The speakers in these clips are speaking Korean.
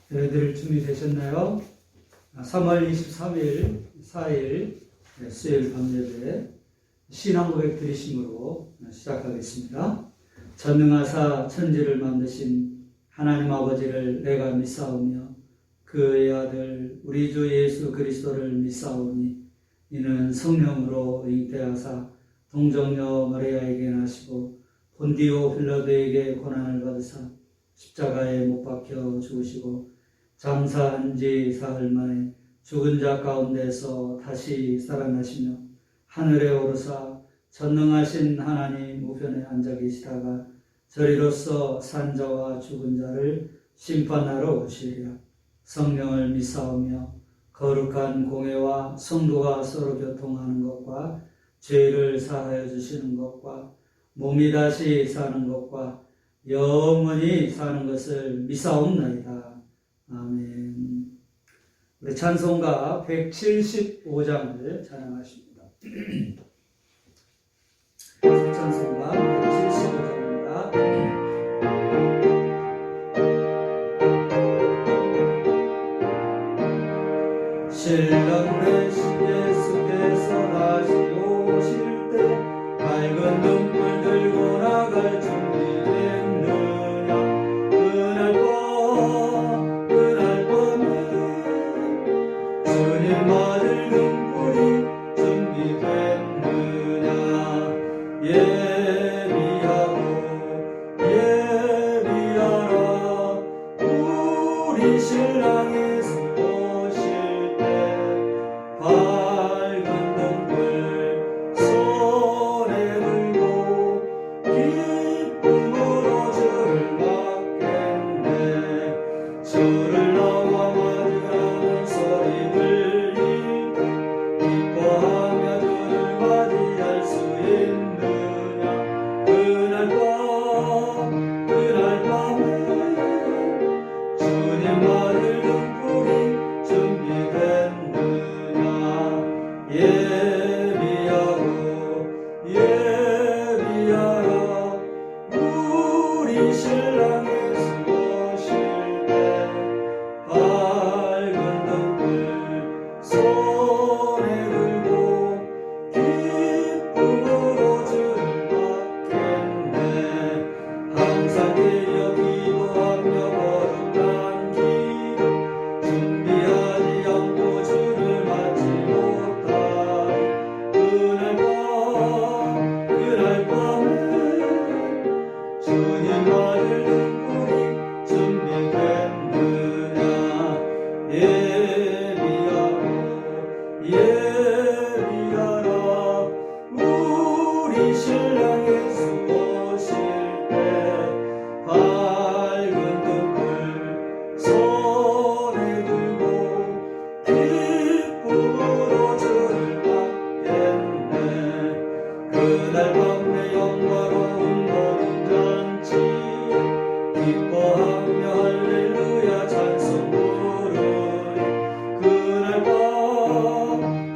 예배드릴 준비 되셨나요? 3월 23일 4일 수요일 밤예배 신앙 고백 드리심으로 시작하겠습니다. 전능하사 천지를 만드신 하나님 아버지를 내가 믿사오며 그의 아들 우리 주 예수 그리스도를 믿사오니 이는 성령으로 잉태하사 동정녀 마리아에게 나시고 본디오 빌라도에게 고난을 받으사 십자가에 못 박혀 죽으시고 장사한 지 사흘 만에 죽은 자 가운데서 다시 살아나시며 하늘에 오르사 전능하신 하나님 우편에 앉아 계시다가 저리로서 산 자와 죽은 자를 심판하러 오시리라. 성령을 믿사오며 거룩한 공회와 성도가 서로 교통하는 것과 죄를 사하여 주시는 것과 몸이 다시 사는 것과 영원히 사는 것을 믿사옵나이다. 아멘. 우리 찬송가 175장을 찬양하십니다. 찬송가 175장입니다. 신랑 되신 예수께서 다시 오실 때 밝은 등불 들고 나갈 준비됐느냐. 그날 밤에 주님 맞을 등불이 준비됐느냐. 예비하라 우리 신랑 예수 오실 때 밝은 등불 손에 들고 기쁨으로 주를 맞겠네. 주를 나와 맞으라는 소리 들릴 때 기뻐하며 주를 맞이할 수 있느냐. 그날 밤에 주님 맞을 등불이 준비됐느냐. 예비하라 우리 신랑 예수 오실 때 밝은 등불 손에 들고 기쁨으로 주를 받겠네. 항상 깨어 기도하며 거룩한 기도 준비하지 않고 주를 맞지 못하리. 그날 밤에 주님 맞을 등불이 준비됐느냐. 예비하라 우리 신랑 예수 오실 때 밝은 등불 손에 들고 기쁨으로 주를 받겠네. 그날 밤에 영광로운 모든 잔치 기뻐하며 할렐루야 찬송 부르리.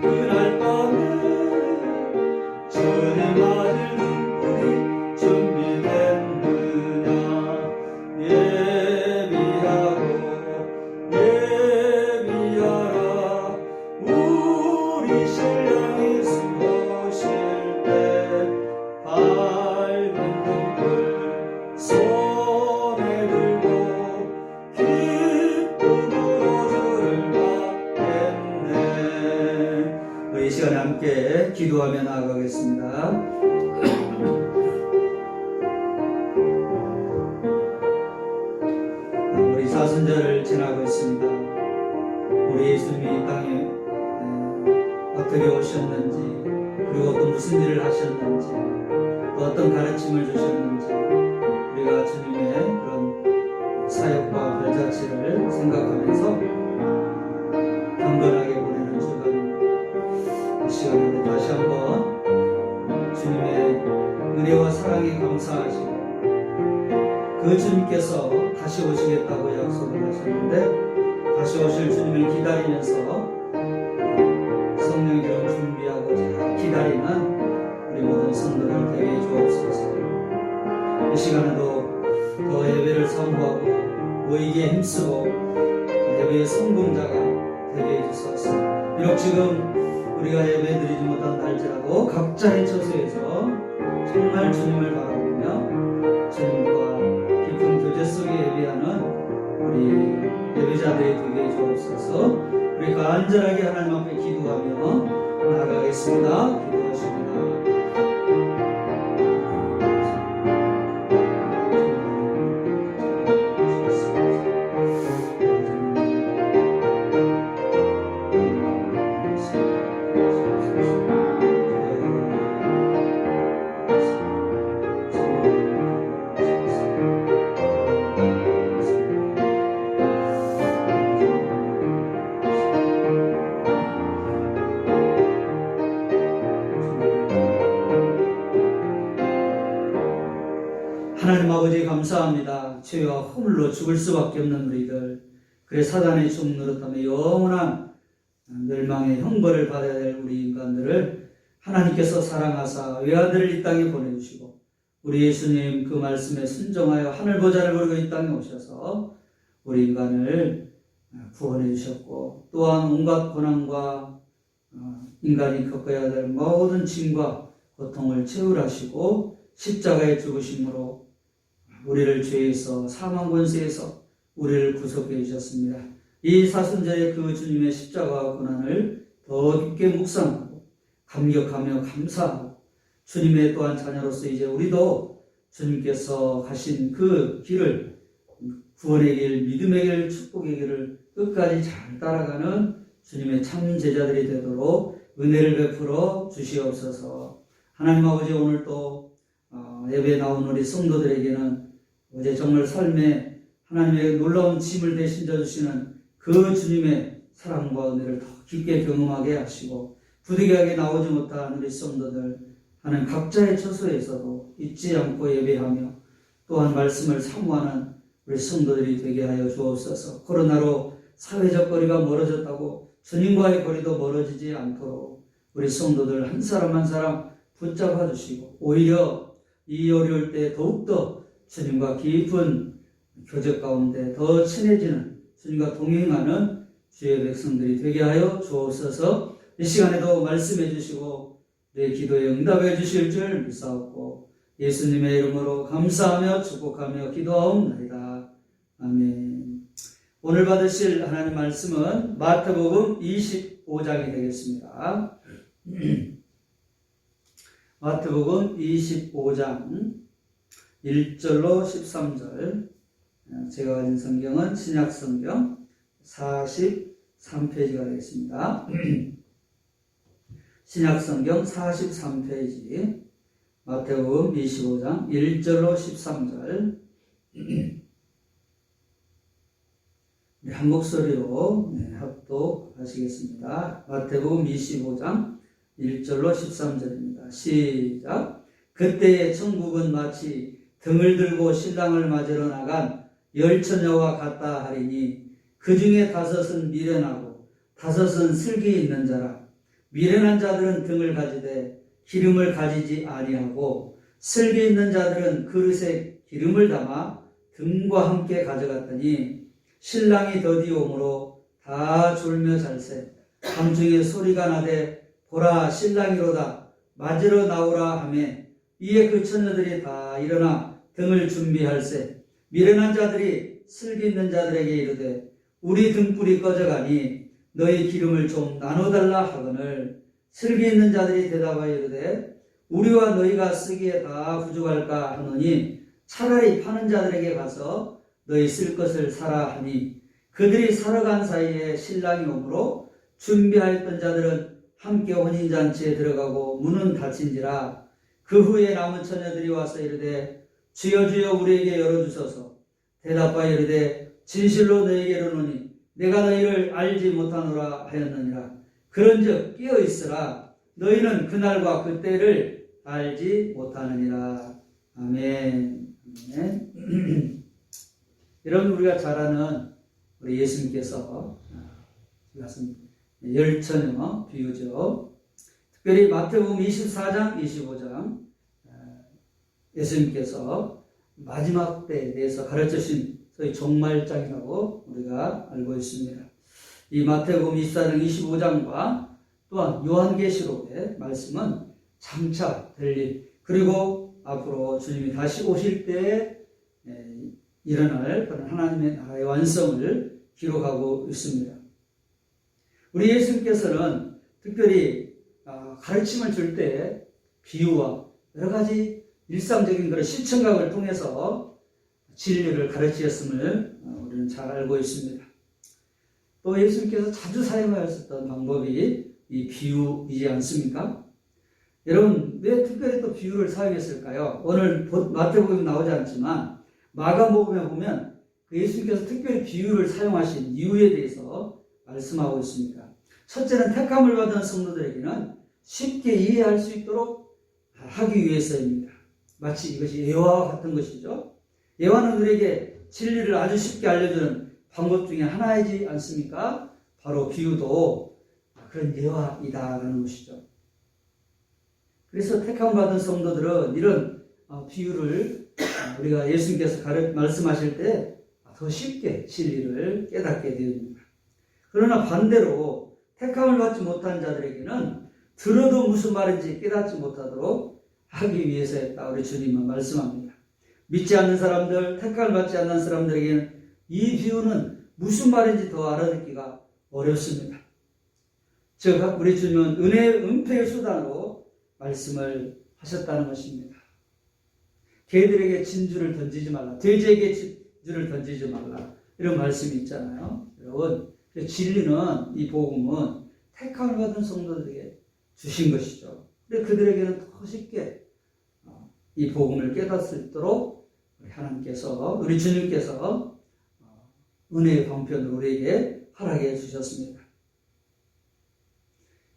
그날 밤에 주님 맞을 등불이 준비됐느냐. 예비하라 우리 신랑 예수 오실 때 밝은 등불 손에 들고 기쁨으로 주를 받겠네. 우리 이 시간에 함께 기도하며 나아가겠습니다. 우리 사순절을 지나고 있습니다. 우리 예수님이 이 땅에 어떻게 오셨는지, 그리고 또 무슨 일을 하셨는지, 또 어떤 가르침을 주셨는지, 우리가 주님의 그런 사역과 발자취를 생각하면서 경건하게 보내는 주간 시간에 다시 한번 주님의 은혜와 사랑에 감사하시고, 그 주님께서 다시 오시겠다고 약속을 하셨는데 다시 오실 주님을 기다리면서 성령 기름 준비하고 잘 기다리는 우리 모든 성도들 되게 주옵소서. 이 시간에도 더 예배를 사모하고 모이기에 힘쓰고 예배의 성공자가 되게 해주소서. 비록 지금 우리가 예배 드리지 못한 날짜라도 각자의 처소에서 정말 주님을 바라보며 주님과 깊은 교제 속에 예배하는 우리 예배자들이 되게 해주옵소서. 우리 간절하게 하나님 앞에 기도하며 나아가겠습니다. 기도하십니다. 하나님 아버지 감사합니다. 죄와 허물로 죽을 수밖에 없는 우리들, 그래 사단의 종 노릇하며 영원한 멸망의 형벌을 받아야 될 우리 인간들을 하나님께서 사랑하사 외아들을 이 땅에 보내주시고 우리 예수님 그 말씀에 순종하여 하늘보좌를 부르고 이 땅에 오셔서 우리 인간을 구원해 주셨고, 또한 온갖 고난과 인간이 겪어야 될 모든 짐과 고통을 채울하시고 십자가의 죽으심으로 우리를 죄에서 사망 권세에서 우리를 구속해 주셨습니다. 이 사순절에 그 주님의 십자가와 고난을 더 깊게 묵상하고 감격하며 감사하고 주님의 또한 자녀로서 이제 우리도 주님께서 가신 그 길을, 구원의 길, 믿음의 길, 축복의 길을 끝까지 잘 따라가는 주님의 참 제자들이 되도록 은혜를 베풀어 주시옵소서. 하나님 아버지, 오늘 또 예배에 나온 우리 성도들에게는 어제 정말 삶에 하나님의 놀라운 짐을 대신 져주시는 그 주님의 사랑과 은혜를 더 깊게 경험하게 하시고, 부득이하게 나오지 못한 우리 성도들 하나님 각자의 처소에서도 잊지 않고 예배하며 또한 말씀을 사모하는 우리 성도들이 되게 하여 주옵소서. 코로나로 사회적 거리가 멀어졌다고 주님과의 거리도 멀어지지 않도록 우리 성도들 한 사람 한 사람 붙잡아 주시고, 오히려 이 어려울 때 더욱더 주님과 깊은 교제 가운데 더 친해지는, 주님과 동행하는 주의 백성들이 되게 하여 주옵소서. 이 시간에도 말씀해 주시고 내 기도에 응답해 주실 줄 믿사옵고 예수님의 이름으로 감사하며 축복하며 기도하옵나이다. 아멘. 오늘 받으실 하나님 말씀은 마태복음 25장이 되겠습니다. 마태복음 25장 1절로 13절. 제가 가진 성경은 신약성경 43페이지가 되겠습니다. 신약성경 43페이지 마태복음 25장 1절로 13절. 한 목소리로 합독하시겠습니다. 마태복음 25장 1절로 13절입니다. 시작. 그때의 천국은 마치 등을 들고 신랑을 맞으러 나간 10처녀와 같다 하리니 그 중에 5은 미련하고 5은 슬기 있는 자라. 미련한 자들은 등을 가지되 기름을 가지지 아니하고 슬기 있는 자들은 그릇에 기름을 담아 등과 함께 가져갔더니 신랑이 더디 오므로 다 졸며 잘세. 밤중에 소리가 나되 보라 신랑이로다 맞으러 나오라 하매 이에 그 처녀들이 다 일어나 등을 준비할세. 미련한 자들이 슬기 있는 자들에게 이르되 우리 등불이 꺼져가니 너희 기름을 좀 나눠달라 하거늘 슬기 있는 자들이 대답하여 이르되 우리와 너희가 쓰기에 다 부족할까 하노니 차라리 파는 자들에게 가서 너희 쓸 것을 사라 하니 그들이 사러 간 사이에 신랑이 오므로 준비하였던 자들은 함께 혼인잔치에 들어가고 문은 닫힌지라. 그 후에 남은 처녀들이 와서 이르되 주여 주여 우리에게 열어주소서. 대답하여 이르되 진실로 너희에게 이르노니 내가 너희를 알지 못하노라 하였느니라. 그런즉 깨어있으라. 너희는 그날과 그때를 알지 못하느니라. 아멘. 아멘. 여러분, 우리가 잘 아는 우리 예수님께서 10처녀 비유죠. 특별히 마태복음 24장, 25장 예수님께서 마지막 때에 대해서 가르쳐주신 소위 종말장이라고 우리가 알고 있습니다. 이 마태복음 24장 25장과 또한 요한계시록의 말씀은 장차 될 일, 그리고 앞으로 주님이 다시 오실 때에 일어날 그런 하나님의 나라의 완성을 기록하고 있습니다. 우리 예수님께서는 특별히 가르침을 줄 때 비유와 여러 가지 일상적인 그런 시청각을 통해서 진리를 가르치셨음을 우리는 잘 알고 있습니다. 또 예수님께서 자주 사용하셨던 방법이 이 비유이지 않습니까? 여러분, 왜 특별히 또 비유를 사용했을까요? 오늘 마태복음에 나오지 않지만 마가복음에 보면 예수님께서 특별히 비유를 사용하신 이유에 대해서 말씀하고 있습니다. 첫째는 택함을 받은 성도들에게는 쉽게 이해할 수 있도록 하기 위해서입니다. 마치 이것이 예화와 같은 것이죠. 예화는 우리에게 진리를 아주 쉽게 알려주는 방법 중에 하나이지 않습니까? 바로 비유도 그런 예화이다라는 것이죠. 그래서 택함받은 성도들은 이런 비유를 우리가 예수님께서 말씀하실 때 더 쉽게 진리를 깨닫게 됩니다. 그러나 반대로 택함을 받지 못한 자들에게는 들어도 무슨 말인지 깨닫지 못하도록 하기 위해서였다. 우리 주님은 말씀합니다. 믿지 않는 사람들, 택함을 받지 않는 사람들에게는 이 비유는 무슨 말인지 더 알아듣기가 어렵습니다. 즉 우리 주님은 은혜의 은폐의 수단으로 말씀을 하셨다는 것입니다. 개들에게 진주를 던지지 말라, 돼지에게 진주를 던지지 말라, 이런 말씀이 있잖아요. 여러분, 진리는, 이 복음은 택함을 받은 성도들에게 주신 것이죠. 근데 그들에게는 더 쉽게 이 복음을 깨닫을 수 있도록 하나님께서, 우리 주님께서 은혜의 방편으로 우리에게 허락해 주셨습니다.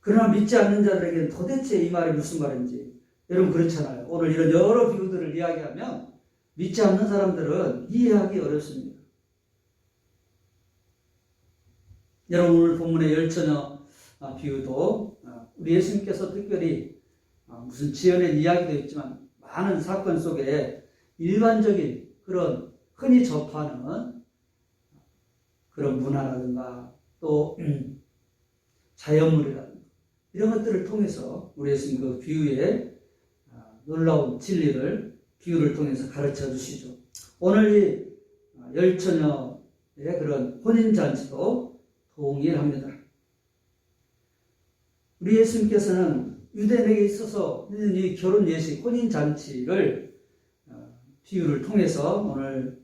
그러나 믿지 않는 자들에게는 도대체 이 말이 무슨 말인지, 여러분 그렇잖아요. 오늘 이런 여러 비유들을 이야기하면 믿지 않는 사람들은 이해하기 어렵습니다. 여러분 오늘 본문의 열처녀 비유도 우리 예수님께서 특별히 무슨 지어낸 이야기도 있지만 많은 사건 속에 일반적인 그런 흔히 접하는 그런 문화라든가 또 자연물이라든가 이런 것들을 통해서 우리 예수님 그 비유의 놀라운 진리를 비유를 통해서 가르쳐 주시죠. 오늘 이 열처녀의 그런 혼인잔치도 동일합니다. 우리 예수님께서는 유대인에게 있어서 이 결혼 예식, 혼인잔치를 비유를 통해서 오늘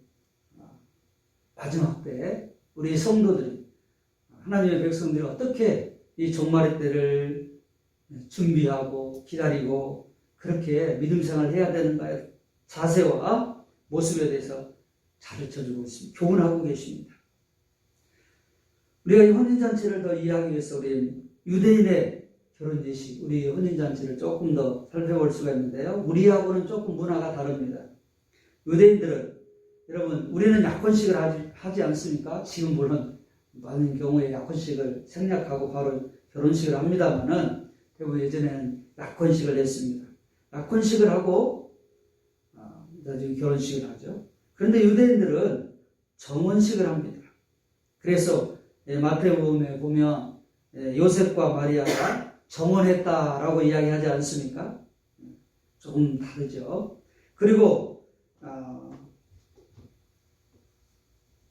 마지막 때 우리 성도들이, 하나님의 백성들이 어떻게 이 종말의 때를 준비하고 기다리고 그렇게 믿음 생활을 해야 되는가의 자세와 모습에 대해서 가르쳐주고 있습니다. 교훈하고 계십니다. 우리가 이 혼인잔치를 더 이해하기 위해서 우리 유대인의 결혼 예식, 우리 혼인잔치를 조금 더 살펴볼 수가 있는데요. 우리하고는 조금 문화가 다릅니다. 유대인들은, 여러분, 우리는 약혼식을 하지 않습니까? 지금 물론 많은 경우에 약혼식을 생략하고 바로 결혼식을 합니다만은 대부분 예전에는 약혼식을 했습니다. 약혼식을 하고 나중에 결혼식을 하죠. 그런데 유대인들은 정혼식을 합니다. 그래서 마태복음에 보면 요셉과 마리아가 정혼했다라고 이야기하지 않습니까? 조금 다르죠. 그리고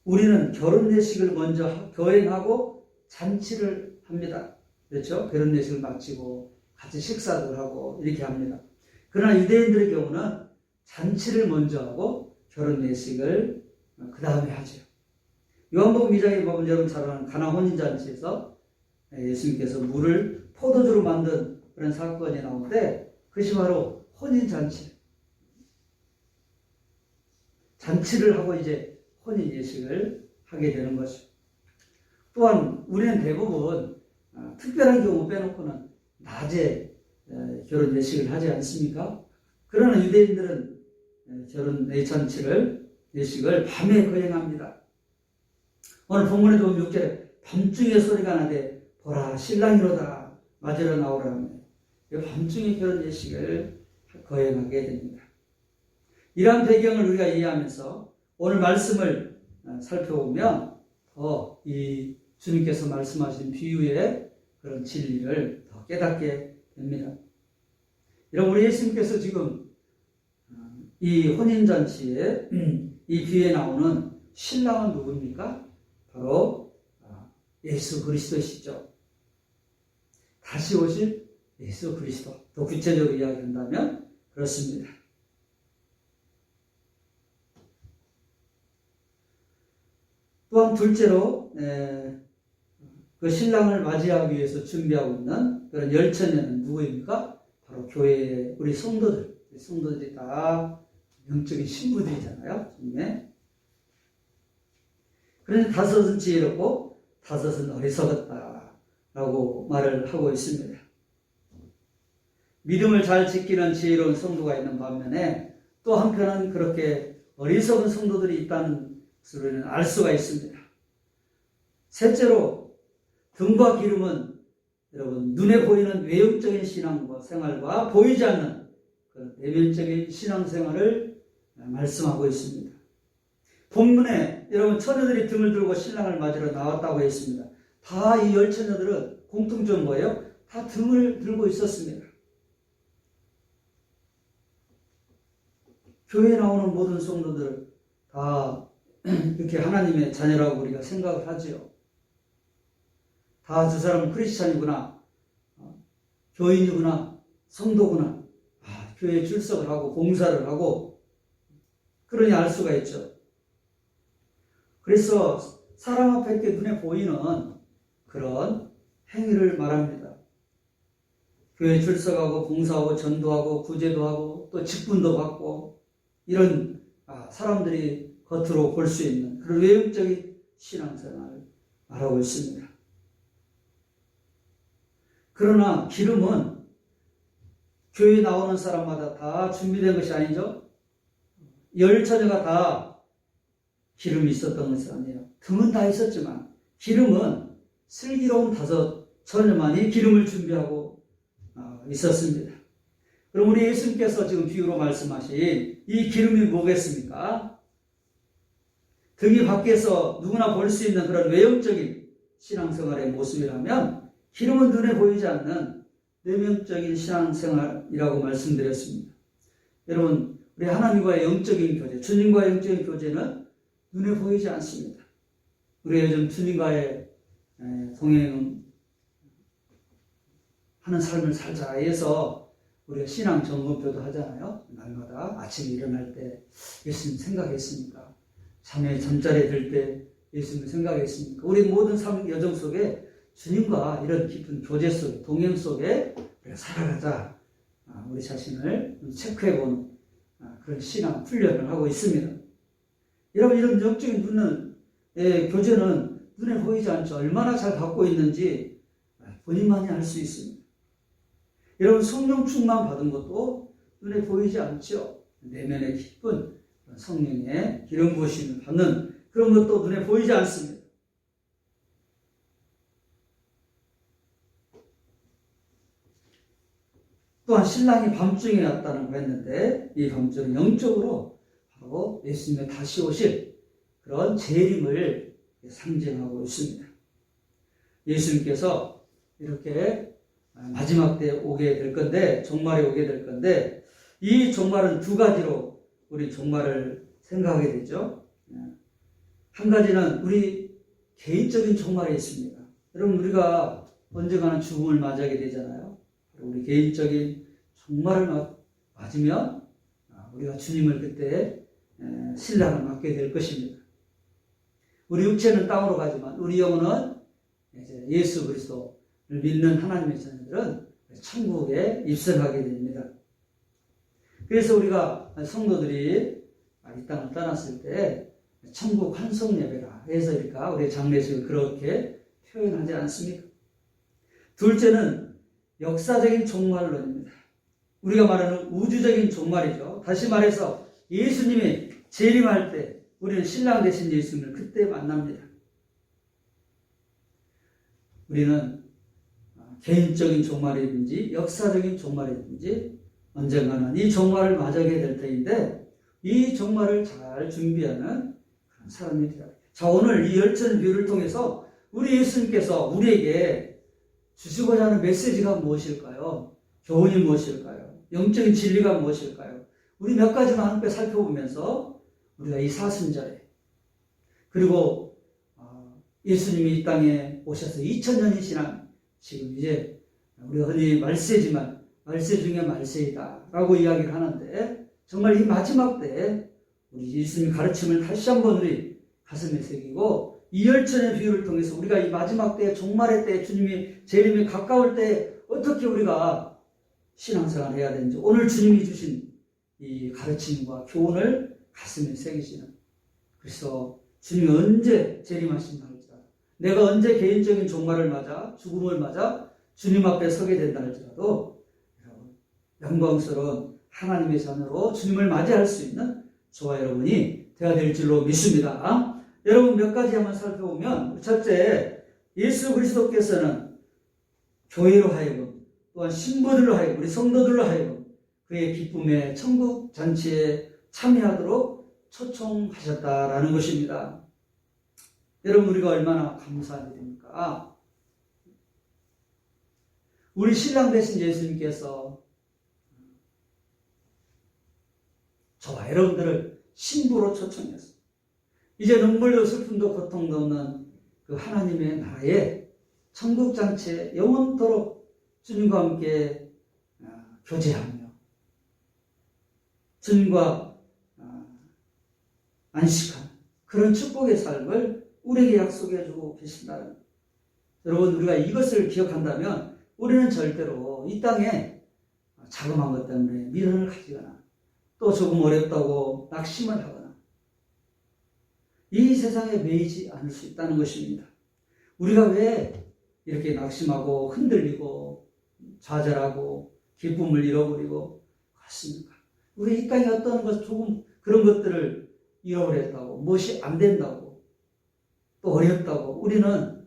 우리는 결혼 예식을 먼저 거행하고 잔치를 합니다. 그렇죠? 결혼 예식을 마치고 같이 식사를 하고 이렇게 합니다. 그러나 유대인들의 경우는 잔치를 먼저 하고 결혼 예식을 그 다음에 하죠. 요한복음 2장에 보면 여러분 잘 아는 가나 혼인잔치에서 예수님께서 물을 포도주로 만든 그런 사건이 나오는데 그것이 바로 혼인잔치. 잔치를 하고 이제 혼인 예식을 하게 되는 것이죠. 또한 우리는 대부분 특별한 경우 빼놓고는 낮에 결혼 예식을 하지 않습니까? 그러나 유대인들은 결혼 예식을 밤에 거행합니다. 오늘 본문에 보면 6절에 밤중에 소리가 나되 보라 신랑이로다 맞으러 나오라 합니다. 밤중에 결혼 예식을 거행하게 됩니다. 이러한 배경을 우리가 이해하면서 오늘 말씀을 살펴보면 더 이 주님께서 말씀하신 비유의 그런 진리를 더 깨닫게 됩니다. 여러분, 우리 예수님께서 지금 이 혼인잔치에 이 비유에 나오는 신랑은 누굽니까? 바로 예수 그리스도시죠. 다시 오실 예수 그리스도. 더 구체적으로 이야기한다면 그렇습니다. 또한 둘째로 그 신랑을 맞이하기 위해서 준비하고 있는 그런 열처녀는 누구입니까? 바로 교회의 우리 성도들. 성도들이 다 영적인 신부들이잖아요. 그런데 다섯은 지혜롭고 다섯은 어리석었다라고 말을 하고 있습니다. 믿음을 잘 지키는 지혜로운 성도가 있는 반면에 또 한편은 그렇게 어리석은 성도들이 있다는 것을 우리는 알 수가 있습니다. 셋째로 등과 기름은 여러분 눈에 보이는 외형적인 신앙과 생활과 보이지 않는 그 내면적인 신앙생활을 말씀하고 있습니다. 본문에 여러분 처녀들이 등을 들고 신랑을 맞으러 나왔다고 했습니다. 다 이 열 처녀들은 공통점은 뭐예요? 다 등을 들고 있었습니다. 교회에 나오는 모든 성도들 다 이렇게 하나님의 자녀라고 우리가 생각을 하지요. 다 저 사람은 크리스찬이구나, 교인이구나, 성도구나, 교회에 출석을 하고 봉사를 하고 그러니 알 수가 있죠. 그래서 사람 앞에 이렇게 눈에 보이는 그런 행위를 말합니다. 교회에 출석하고 봉사하고 전도하고 구제도 하고 또 직분도 받고 이런 사람들이 겉으로 볼 수 있는 그런 외형적인 신앙생활을 말하고 있습니다. 그러나 기름은 교회에 나오는 사람마다 다 준비된 것이 아니죠. 열 처녀가 다 기름이 있었던 것이 아니에요. 등은 다 있었지만 기름은 슬기로운 다섯 처녀만이 기름을 준비하고 있었습니다. 그럼 우리 예수님께서 지금 비유로 말씀하신 이 기름이 뭐겠습니까? 등이 밖에서 누구나 볼 수 있는 그런 외형적인 신앙생활의 모습이라면 기름은 눈에 보이지 않는 내면적인 신앙생활이라고 말씀드렸습니다. 여러분, 우리 하나님과의 영적인 교제, 주님과의 영적인 교제는 눈에 보이지 않습니다. 우리가 요즘 주님과의 동행하는 삶을 살자 해서 우리가 신앙 점검표도 하잖아요. 날마다 아침에 일어날 때 예수님 생각했습니까? 잠자리에 들 때 예수님 생각했습니까? 우리 모든 삶 여정 속에 주님과 이런 깊은 교제 속에, 동행 속에 우리가 살아가자. 우리 자신을 체크해보는 그런 신앙 훈련을 하고 있습니다. 여러분, 이런 영적인 교제는 눈에 보이지 않죠. 얼마나 잘 갖고 있는지 본인만이 알 수 있습니다. 여러분, 성령 충만 받은 것도 눈에 보이지 않죠. 내면의 깊은 성령의 기름 부으심을 받는 그런 것도 눈에 보이지 않습니다. 또한 신랑이 밤중에 왔다고 했는데 이 밤중은 영적으로 바로 예수님의 다시 오실 그런 재림을 상징하고 있습니다. 예수님께서 이렇게 마지막 때 오게 될 건데, 종말에 오게 될 건데, 이 종말은 두 가지로 우리 종말을 생각하게 되죠. 한 가지는 우리 개인적인 종말이 있습니다. 여러분, 우리가 언젠가는 죽음을 맞이하게 되잖아요. 우리 개인적인 종말을 맞으면 우리가 주님을 그때 신랑을 맞게 될 것입니다. 우리 육체는 땅으로 가지만 우리 영혼은 이제 예수 그리스도를 믿는 하나님의 자녀들은 천국에 입성하게 됩니다. 그래서 우리가 성도들이 이 땅을 떠났을 때 천국 환송 예배라 해서 우리 장례식을 그렇게 표현하지 않습니까? 둘째는 역사적인 종말론입니다. 우리가 말하는 우주적인 종말이죠. 다시 말해서 예수님이 재림할 때 우리는 신랑 되신 예수님을 그때 만납니다. 우리는 개인적인 종말이든지 역사적인 종말이든지 언젠가는 이 종말을 맞이하게 될 터인데 이 종말을 잘 준비하는 사람이 되어야 합니다. 자, 오늘 이 열천 비유를 통해서 우리 예수님께서 우리에게 주시고자 하는 메시지가 무엇일까요? 교훈이 무엇일까요? 영적인 진리가 무엇일까요? 우리 몇 가지만 함께 살펴보면서 우리가 이 사순절에 그리고 예수님이 이 땅에 오셔서 2000년이 지난 지금 이제 우리가 흔히 말세지만 말세 중에 말세이다 라고 이야기를 하는데 정말 이 마지막 때에 우리 예수님의 가르침을 다시 한번 우리 가슴에 새기고 이 열천의 비유를 통해서 우리가 이 마지막 때에 종말의 때에 주님이 재림이 가까울 때 어떻게 우리가 신앙생활을 해야 되는지 오늘 주님이 주신 이 가르침과 교훈을 가슴에 새기시는 그래서 주님이 언제 재림하신다 할지라도 내가 언제 개인적인 종말을 맞아 죽음을 맞아 주님 앞에 서게 된다 할지라도 영광스러운 하나님의 자녀로 주님을 맞이할 수 있는 저와 여러분이 되어야 될 줄로 믿습니다. 여러분 몇 가지 한번 살펴보면 첫째, 예수 그리스도께서는 교회로 하여금 또한 신부들로 하여금 우리 성도들로 하여금 그의 기쁨의 천국 잔치에 참여하도록 초청하셨다라는 것입니다. 여러분 우리가 얼마나 감사한 일입니까? 우리 신랑 되신 예수님께서 저와 여러분들을 신부로 초청했습니다. 이제 눈물도 슬픔도 고통도 없는 그 하나님의 나라에 천국잔치에 영원토록 주님과 함께 교제하며 주님과 안식하는 그런 축복의 삶을 우리에게 약속해주고 계신다는 여러분 우리가 이것을 기억한다면 우리는 절대로 이 땅에 자그마한 것 때문에 미련을 가지거나 또 조금 어렵다고 낙심을 하거나 이 세상에 매이지 않을 수 있다는 것입니다. 우리가 왜 이렇게 낙심하고 흔들리고 좌절하고 기쁨을 잃어버리고 그렇습니까? 우리 이 땅에 어떤 것 조금 그런 것들을 잃어버렸다고 무엇이 안 된다고 또 어렵다고 우리는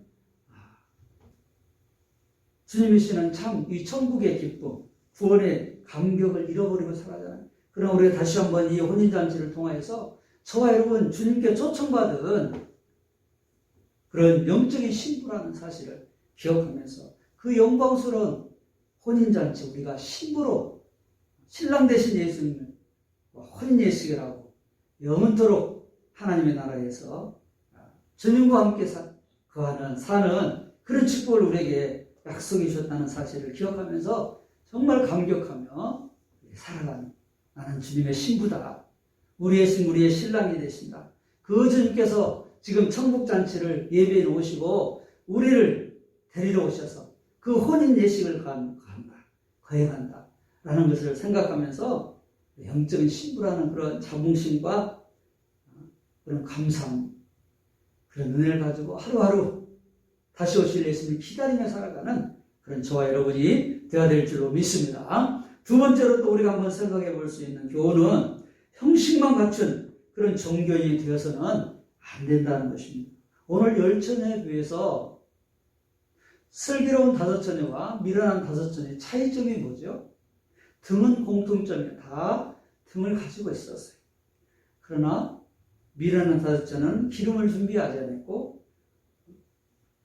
주님이시는 참 이 천국의 기쁨 구원의 감격을 잃어버리고 살아가잖아요. 그러나 우리가 다시 한번 이 혼인잔치를 통하여서 저와 여러분 주님께 초청받은 그런 영적인 신부라는 사실을 기억하면서 그 영광스러운 혼인잔치 우리가 신부로 신랑 되신 예수님을 혼인 예식이라고 영원토록 하나님의 나라에서 주님과 함께 사는 그런 축복을 우리에게 약속해 주셨다는 사실을 기억하면서 정말 감격하며 살아가는 나는 주님의 신부다. 우리의 신, 우리의 신랑이 되신다. 그 주님께서 지금 천국잔치를 예배해 놓으시고 우리를 데리러 오셔서 그 혼인 예식을 거행한다. 라는 것을 생각하면서 영적인 신부라는 그런 자긍심과 그런 감사함, 그런 은혜를 가지고 하루하루 다시 오실 예수님을 기다리며 살아가는 그런 저와 여러분이 되어야 될 줄로 믿습니다. 두 번째로 또 우리가 한번 생각해 볼 수 있는 교훈은 형식만 갖춘 그런 종교인이 되어서는 안 된다는 것입니다. 오늘 열처녀에 비해서 슬기로운 다섯처녀와 미련한 다섯처녀의 차이점이 뭐죠? 등은 공통점이에요. 다 등을 가지고 있었어요. 그러나 미련한 다섯처녀는 기름을 준비하지 않았고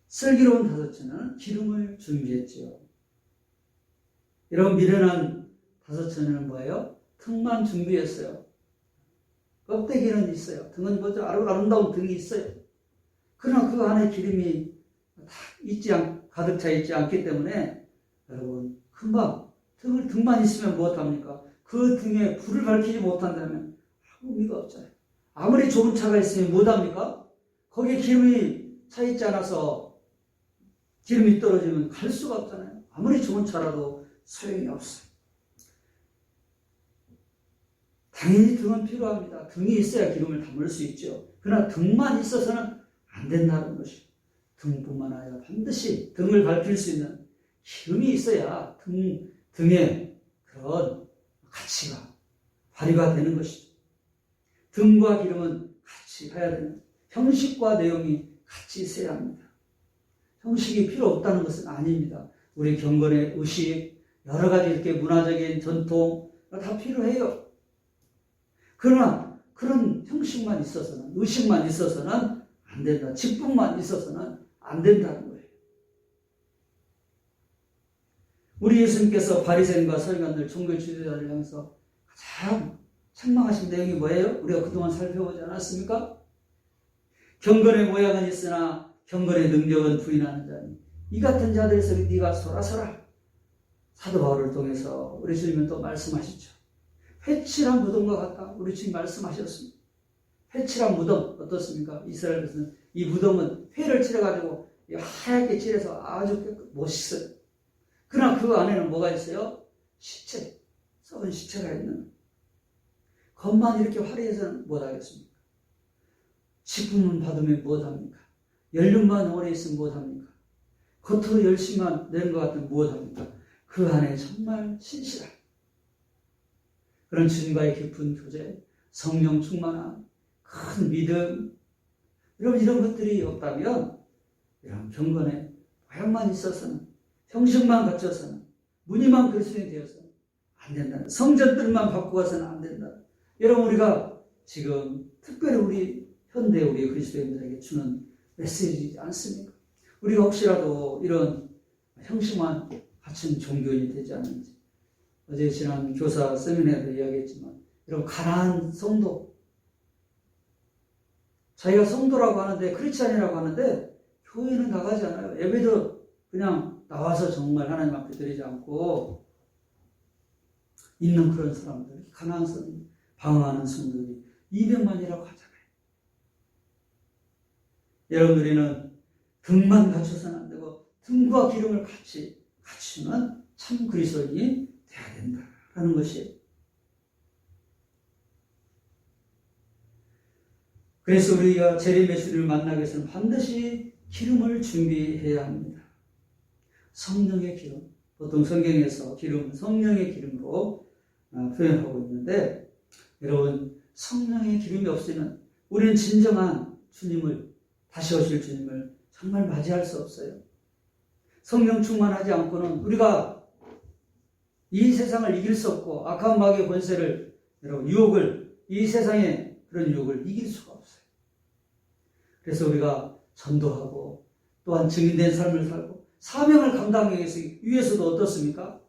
슬기로운 다섯처녀는 기름을 준비했지요. 이런 미련한 다섯처녀는 뭐예요? 등만 준비했어요. 껍데기는 있어요. 등은 뭐죠? 아름다운 등이 있어요. 그러나 그 안에 기름이 다 가득 차 있지 않기 때문에 여러분 금방 등만 있으면 무엇합니까? 그 등에 불을 밝히지 못한다면 아무 의미가 없잖아요. 아무리 좋은 차가 있으면 무엇합니까? 거기에 기름이 차 있지 않아서 기름이 떨어지면 갈 수가 없잖아요. 아무리 좋은 차라도 소용이 없어요. 당연히 등은 필요합니다. 등이 있어야 기름을 담을 수 있죠. 그러나 등만 있어서는 안 된다는 것이죠. 등뿐만 아니라 반드시 등을 밝힐 수 있는 기름이 있어야 등의 그런 가치가 발휘가 되는 것이죠. 등과 기름은 같이 해야 되는 형식과 내용이 같이 있어야 합니다. 형식이 필요 없다는 것은 아닙니다. 우리 경건의 의식, 여러 가지 이렇게 문화적인 전통 다 필요해요. 그러나 그런 형식만 있어서는, 의식만 있어서는 안 된다. 직분만 있어서는 안 된다는 거예요. 우리 예수님께서 바리새인과 서기관들, 종교 지도자를 향해서 가장 책망하신 내용이 뭐예요? 우리가 그동안 살펴보지 않았습니까? 경건의 모양은 있으나 경건의 능력은 부인하는 자니 이 같은 자들에서 네가 서라. 사도 바울을 통해서 우리 주님은 또 말씀하시죠. 회칠한 무덤과 같다. 우리 주님 말씀하셨습니다. 회칠한 무덤 어떻습니까? 이스라엘에서는 이 무덤은 회를 칠해가지고 하얗게 칠해서 아주 멋있어요. 그러나 그 안에는 뭐가 있어요? 시체, 썩은 시체가 있는. 겉만 이렇게 화려해서는 못하겠습니까? 직분만 받으면 못합니까? 연륜만 오래 있으면 못합니까? 겉으로 열심만 내는 것 같으면 못합니까? 그 안에 정말 신실한 그런 주님과의 깊은 교제, 성령 충만한 큰 믿음, 여러분 이런 것들이 없다면 이런 경건의 모양만 있어서는, 형식만 갖춰서는, 무늬만 그리스도인이 되어서는 안 된다. 성전들만 바꾸어서는 안 된다. 여러분 우리가 지금 특별히 우리 현대 우리 그리스도인들에게 주는 메시지이지 않습니까? 우리가 혹시라도 이런 형식만 갖춘 종교인이 되지 않는지. 어제 지난 교사 세미나에도 이야기했지만 여러분 가난한 성도, 자기가 성도라고 하는데 크리스찬이라고 하는데 교회는 나가지 않아요. 예배도 그냥 나와서 정말 하나님 앞에 드리지 않고 있는 그런 사람들, 가난한 사람, 방황하는 성도들이 200만이라고 하잖아요. 여러분 우리는 등만 갖춰서는 안 되고 등과 기름을 같이 갖추는 참 그리스도인이 돼야 된다라는 것이에요. 그래서 우리가 재림의 주를 만나기 위해서는 반드시 기름을 준비해야 합니다. 성령의 기름, 보통 성경에서 기름, 성령의 기름으로 표현하고 있는데 여러분 성령의 기름이 없이는 우리는 진정한 주님을, 다시 오실 주님을 정말 맞이할 수 없어요. 성령 충만하지 않고는 우리가 이 세상을 이길 수 없고 악한 마귀의 권세를, 여러분 유혹을, 이 세상의 그런 유혹을 이길 수가 없어요. 그래서 우리가 전도하고 또한 증인된 삶을 살고 사명을 감당하기 위해서도 어떻습니까?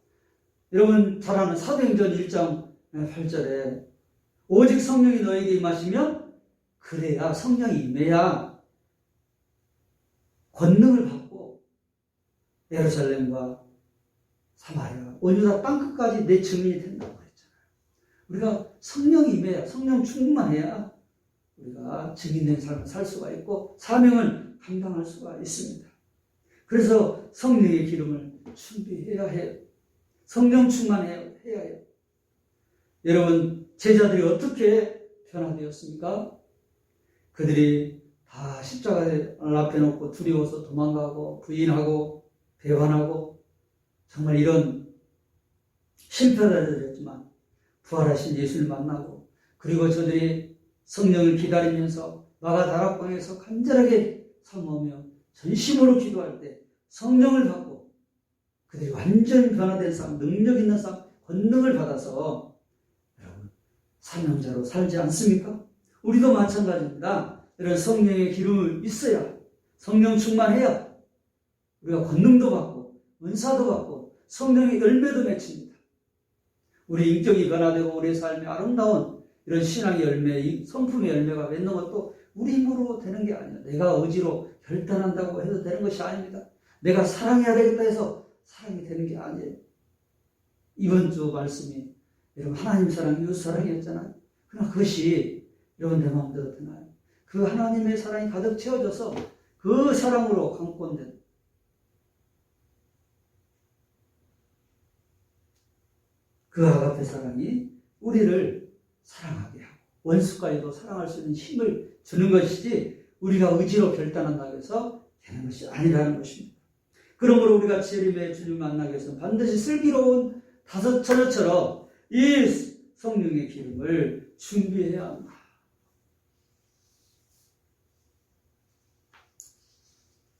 여러분 잘 아는 사도행전 1장 8절에 오직 성령이 너에게 임하시면 그래야, 성령이 임해야 권능을 받고 예루살렘과 사마리아, 온 유다 땅끝까지 내 증인이 된다고 그랬잖아요. 우리가 성령이 임해야, 성령 충만해야 우리가 증인된 삶을 살 수가 있고 사명을 감당할 수가 있습니다. 그래서 성령의 기름을 준비해야 해요. 성령 충만해야 해요. 여러분 제자들이 어떻게 변화되었습니까? 그들이 다 십자가를 앞에 놓고 두려워서 도망가고 부인하고 배반하고 정말 이런 실패를 했지만 부활하신 예수를 만나고, 그리고 저들이 성령을 기다리면서 마가 다락방에서 간절하게 사모하며 전심으로 기도할 때 성령을 받고 그들이 완전히 변화된 삶, 능력 있는 삶, 권능을 받아서 여러분 사명자로 살지 않습니까? 우리도 마찬가지입니다. 이런 성령의 기름을 있어야, 성령 충만해야 우리가 권능도 받고 은사도 받고 성령의 열매도 맺힙니다. 우리 인격이 변화되고 우리의 삶이 아름다운 이런 신앙의 열매, 성품의 열매가 맺는 것도 우리 힘으로 되는 게 아니에요. 내가 의지로 결단한다고 해도 되는 것이 아닙니다. 내가 사랑해야 되겠다 해서 사랑이 되는 게 아니에요. 이번 주 말씀이 여러분 하나님 사랑, 이웃 사랑이었잖아요. 그러나 그것이 여러분 내 마음대로 되나요? 그 하나님의 사랑이 가득 채워져서 그 사랑으로 강권된 그 아가페 사랑이 우리를 사랑하게 하고 원수까지도 사랑할 수 있는 힘을 주는 것이지 우리가 의지로 결단한다고 해서 되는 것이 아니라는 것입니다. 그러므로 우리가 재림의 주님 만나기 위해서는 반드시 슬기로운 다섯 처녀처럼 이 성령의 기름을 준비해야 합니다.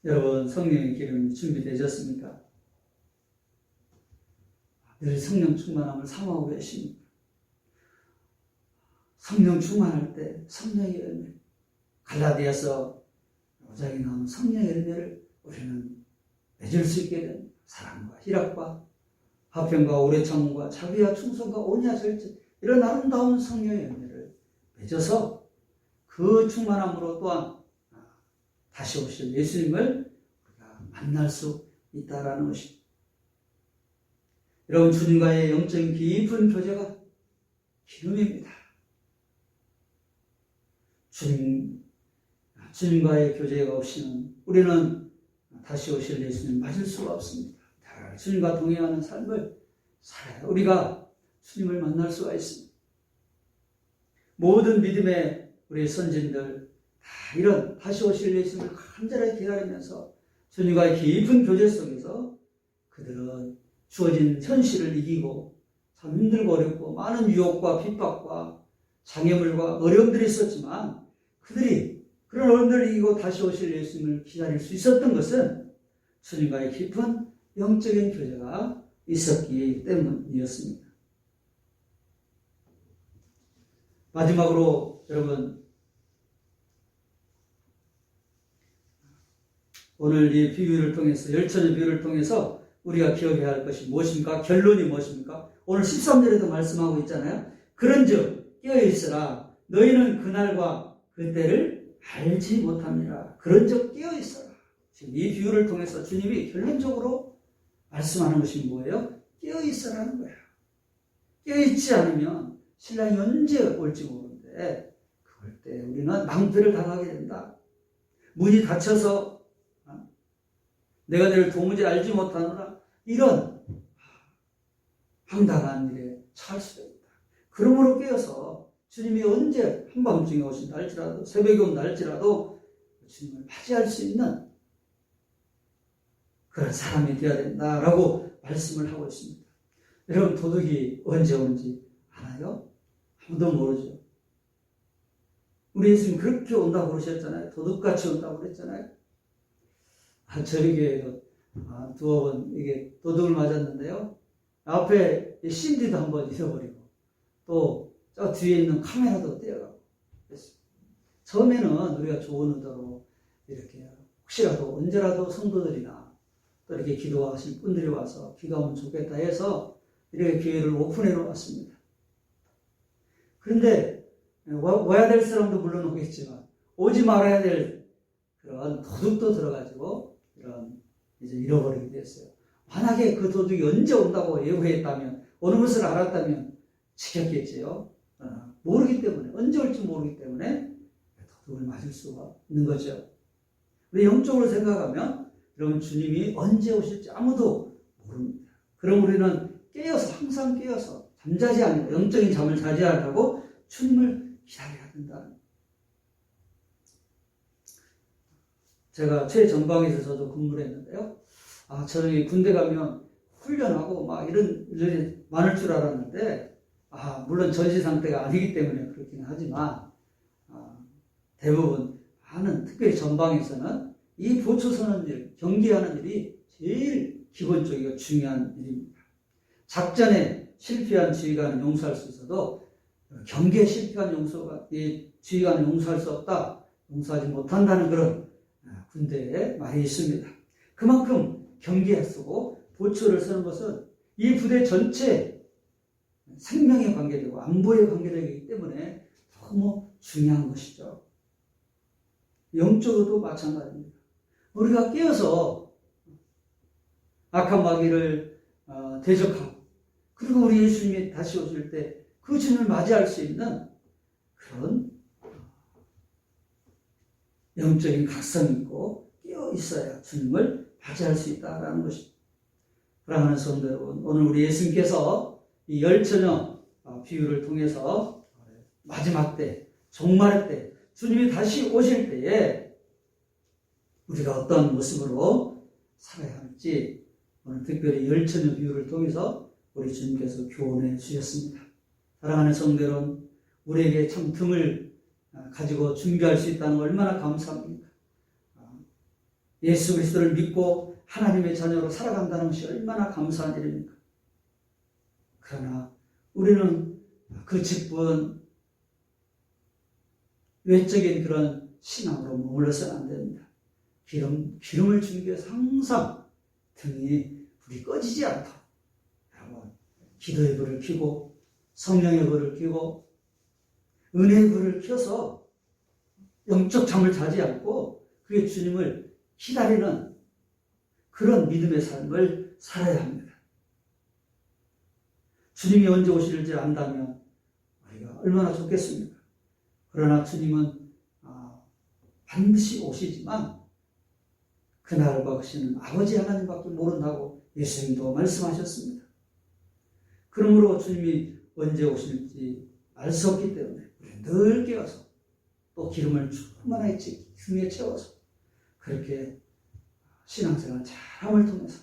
여러분 성령의 기름이 준비되셨습니까? 늘 성령 충만함을 사모하고 계십니까? 성령 충만할 때 성령의 열매, 갈라디아서 5장에 나오는 성령의 열매를 우리는 맺을 수 있게 된 사랑과 희락과 화평과 오래 참음과 자비와 충성과 온유와 절제, 이런 아름다운 성령의 열매를 맺어서 그 충만함으로 또한 다시 오실 예수님을 우리가 만날 수 있다라는 것입니다. 여러분, 주님과의 영적인 깊은 교제가 기름입니다. 주님과의 교제가 없이는 우리는 다시 오실 예수님 맞을 수가 없습니다. 주님과 동행하는 삶을 살아야 우리가 주님을 만날 수가 있습니다. 모든 믿음의 우리 선진들 다 이런 다시 오실 예수님을 간절하게 기다리면서 주님과의 깊은 교제 속에서 그들은 주어진 현실을 이기고 참 힘들고 어렵고 많은 유혹과 핍박과 장애물과 어려움들이 있었지만 그들이 그런 어려움들을 이기고 다시 오실 예수님을 기다릴 수 있었던 것은 주님과의 깊은 영적인 교제가 있었기 때문이었습니다. 마지막으로 여러분, 오늘 이 비유를 통해서, 열천의 비유를 통해서 우리가 기억해야 할 것이 무엇입니까? 결론이 무엇입니까? 오늘 13절에도 말씀하고 있잖아요. 그런즉 깨어있으라. 너희는 그날과 그때를 알지 못합니다. 그런즉 깨어있어라. 지금 이 비유를 통해서 주님이 결론적으로 말씀하는 것이 뭐예요? 깨어있으라는 거예요. 깨어있지 않으면 신랑이 언제 올지 모르는데 그럴 때 우리는 낭패를 당하게 된다. 문이 닫혀서 내가 너를 도무지 알지 못하노라, 이런 황당한 일에 처할 수도 있다. 그러므로 깨어서 주님이 언제 한밤중에 오신다 할지라도, 새벽에 온다 할지라도 주님을 맞이할 수 있는 그런 사람이 되어야 된다라고 말씀을 하고 있습니다. 여러분, 도둑이 언제 오는지 아나요? 아무도 모르죠. 우리 예수님 그렇게 온다고 그러셨잖아요. 도둑같이 온다고 그랬잖아요. 저희 교회에도 두어 번 이게 도둑을 맞았는데요. 앞에 CD도 한번 잃어버리고 또 저 뒤에 있는 카메라도 떼어가고 그랬습니다. 처음에는 우리가 좋은 의도로 이렇게 혹시라도 언제라도 성도들이나 또 이렇게 기도하실 분들이 와서 기도하면 좋겠다 해서 이렇게 교회를 오픈해 놓았습니다. 그런데 와야 될 사람도 물론 오겠지만 오지 말아야 될 그런 도둑도 들어가지고 이런 이제 잃어버리게 됐어요. 만약에 그 도둑이 언제 온다고 예고했다면, 오는 것을 알았다면 지켰겠지요. 모르기 때문에, 언제 올지 모르기 때문에 도둑을 맞을 수가 있는 거죠. 우리 영적으로 생각하면 여러분, 주님이 언제 오실지 아무도 모릅니다. 그럼 우리는 깨어서, 항상 깨어서 잠자지 않고 영적인 잠을 자지 않고 주님을 기다려야 된다. 제가 최전방에서 저도 근무를 했는데요. 저는 군대 가면 훈련하고 막 이런 일이 많을 줄 알았는데, 물론 전시 상태가 아니기 때문에 그렇긴 하지만, 대부분 많은, 특별히 전방에서는 이 보초 서는 일, 경계하는 일이 제일 기본적이고 중요한 일입니다. 작전에 실패한 지휘관은 용서할 수 있어도 경계에 실패한 지휘관은 용서할 수 없다, 용서하지 못한다는 그런 군대에 많이 있습니다. 그만큼 경계에 쓰고 보초를 서는 것은 이 부대 전체 생명에 관계되고 안보에 관계되기 때문에 너무 중요한 것이죠. 영적으로도 마찬가지입니다. 우리가 깨어서 악한 마귀를 대적하고, 그리고 우리 예수님이 다시 오실 때 그 주님을 맞이할 수 있는 그런 영적인 각성이 있고 깨어 있어야 주님을 맞이할 수 있다라는 것입니다. 사랑하는 성도 여러분, 오늘 우리 예수님께서 이 열처녀 비유를 통해서 마지막 때, 종말의 때, 주님이 다시 오실 때에 우리가 어떤 모습으로 살아야 할지 오늘 특별히 열처녀 비유를 통해서 우리 주님께서 교훈해 주셨습니다. 사랑하는 성도 여러분, 우리에게 참 등을 가지고 준비할 수 있다는 걸 얼마나 감사합니까? 예수 그리스도를 믿고 하나님의 자녀로 살아간다는 것이 얼마나 감사한 일입니까? 그러나 우리는 그 직분, 외적인 그런 신앙으로 머물러서는 안 됩니다. 기름을 주기 위해서 항상 등이 불이 꺼지지 않도록 여러분 기도의 불을 켜고 성령의 불을 켜고 은혜의 불을 켜서 영적 잠을 자지 않고 그게 주님을 기다리는 그런 믿음의 삶을 살아야 합니다. 주님이 언제 오실지 안다면 우리가 얼마나 좋겠습니까? 그러나 주님은 반드시 오시지만 그날을 박으시는 아버지 하나님밖에 모른다고 예수님도 말씀하셨습니다. 그러므로 주님이 언제 오실지 알 수 없기 때문에 우리는 늘 깨어서 또 기름을 충만하게 등에 채워서 그렇게 신앙생활 잘함을 통해서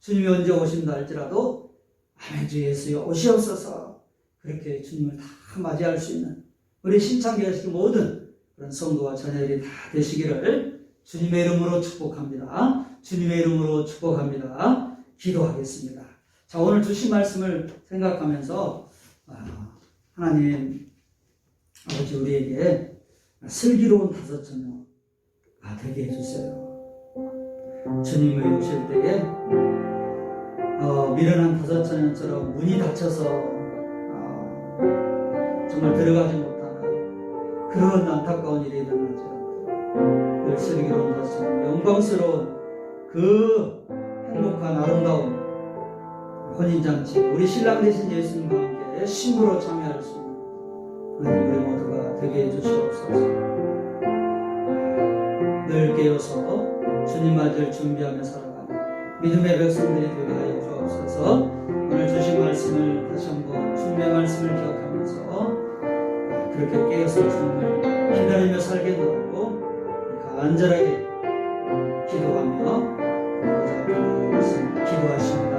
주님이 언제 오신다 할지라도 아멘 주 예수여 오시옵소서 그렇게 주님을 다 맞이할 수 있는 우리 신창교회식 모든 그런 성도와 자녀들이 다 되시기를 주님의 이름으로 축복합니다. 주님의 이름으로 축복합니다. 기도하겠습니다. 자, 오늘 주신 말씀을 생각하면서 하나님 아버지 우리에게 슬기로운 다섯 처녀가 되게 해주세요. 주님이 오실 때에 미련한 다섯 처녀처럼 문이 닫혀서 정말 들어가지 못하는 그런 안타까운 일이 일어나지 않도록 늘 슬기로운 다섯 처녀 영광스러운 그 행복한 아름다운 혼인잔치 우리 신랑 되신 예수님과 함께 신부로 참여할 수 있는 하나님 우리 모두가 되게 해주시옵소서. 늘 깨어서 주님 맞을 준비하며 살아가는 믿음의 백성들이 되게 하여 주옵소서. 오늘 주신 말씀을 다시 한번 주님의 말씀을 기억하면서 그렇게 깨어서 주님을 기다리며 살게 되고 간절하게 기도하며 기도하십니다.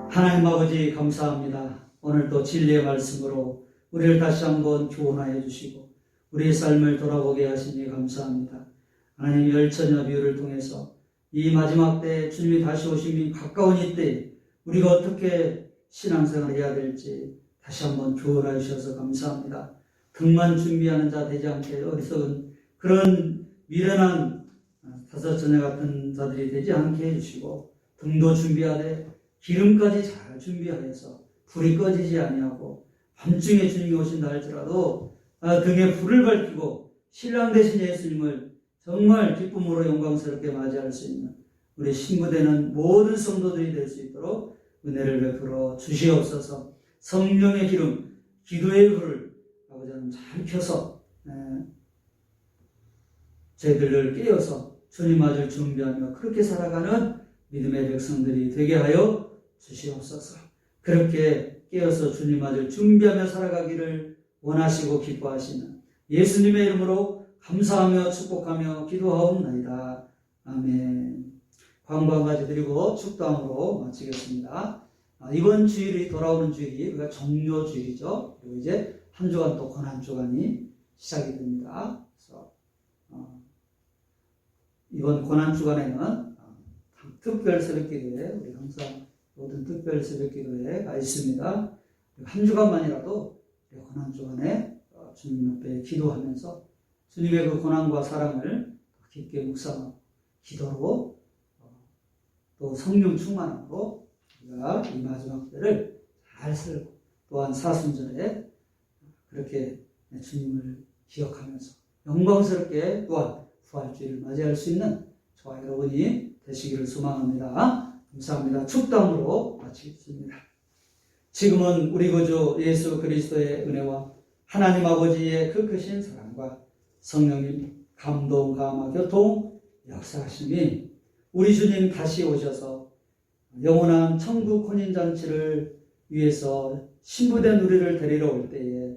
하나님 아버지 감사합니다. 오늘 또 진리의 말씀으로 우리를 다시 한번 교훈하여 주시고 우리의 삶을 돌아보게 하시니 감사합니다. 하나님 열처녀 비유를 통해서 이 마지막 때 주님이 다시 오심이 가까운 이때 우리가 어떻게 신앙생활을 해야 될지 다시 한번 교훈하여 주셔서 감사합니다. 등만 준비하는 자 되지 않게 어리석은 그런 미련한 다섯 처녀 같은 자들이 되지 않게 해주시고 등도 준비하되 기름까지 잘 준비하여서 불이 꺼지지 아니하고 밤중에 주님이 오신다 할지라도 등에 불을 밝히고 신랑 되신 예수님을 정말 기쁨으로 영광스럽게 맞이할 수 있는 우리 신부되는 모든 성도들이 될 수 있도록 은혜를 베풀어 주시옵소서. 성령의 기름, 기도의 불을 아버지는 잘 켜서 저희들을 깨어서 주님 맞을 준비하며 그렇게 살아가는 믿음의 백성들이 되게 하여 주시옵소서. 그렇게 깨어서 주님 맞을 준비하며 살아가기를 원하시고 기뻐하시는 예수님의 이름으로 감사하며 축복하며 기도하옵나이다. 아멘. 광고 한 가지 드리고 축도함으로 마치겠습니다. 이번 주일이 돌아오는 주일이 우리가 정묘주일이죠. 그리고 이제 한 주간 또 고난주간이 시작이 됩니다. 그래서 이번 고난주간에는 특별 새벽기도에 우리 항상 모든 특별 새벽기도에 가 있습니다. 한 주간만이라도 고난주간에 주님 앞에 기도하면서 주님의 그 고난과 사랑을 깊게 묵상하고 기도로 또 성령 충만함으로 우리가 이 마지막 때를 잘 살고 또한 사순절에 그렇게 주님을 기억하면서 영광스럽게 또한 부활주의를 맞이할 수 있는 저와 여러분이 되시기를 소망합니다. 감사합니다. 축담으로 마치겠습니다. 지금은 우리 구주 예수 그리스도의 은혜와 하나님 아버지의 그 크신 사랑과 성령님 감동, 감화, 교통, 역사하심이 우리 주님 다시 오셔서 영원한 천국 혼인잔치를 위해서 신부된 우리를 데리러 올 때에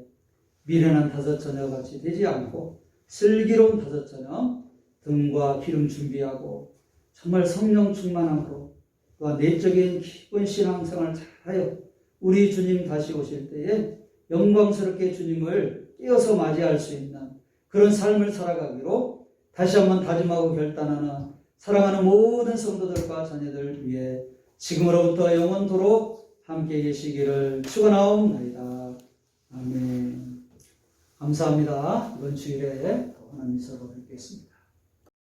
미련한 다섯 처녀같이 되지 않고 슬기로운 다섯 처녀 등과 기름 준비하고 정말 성령 충만함으로 또한 내적인 기쁜 신앙생활을 잘하여 우리 주님 다시 오실 때에 영광스럽게 주님을 깨어서 맞이할 수 있는 그런 삶을 살아가기로 다시 한번 다짐하고 결단하는 사랑하는 모든 성도들과 자녀들 위해 지금으로부터 영원토록 함께 계시기를 축원하옵나이다. 아멘. 감사합니다. 이번 주일에 하나님 서로 뵙겠습니다.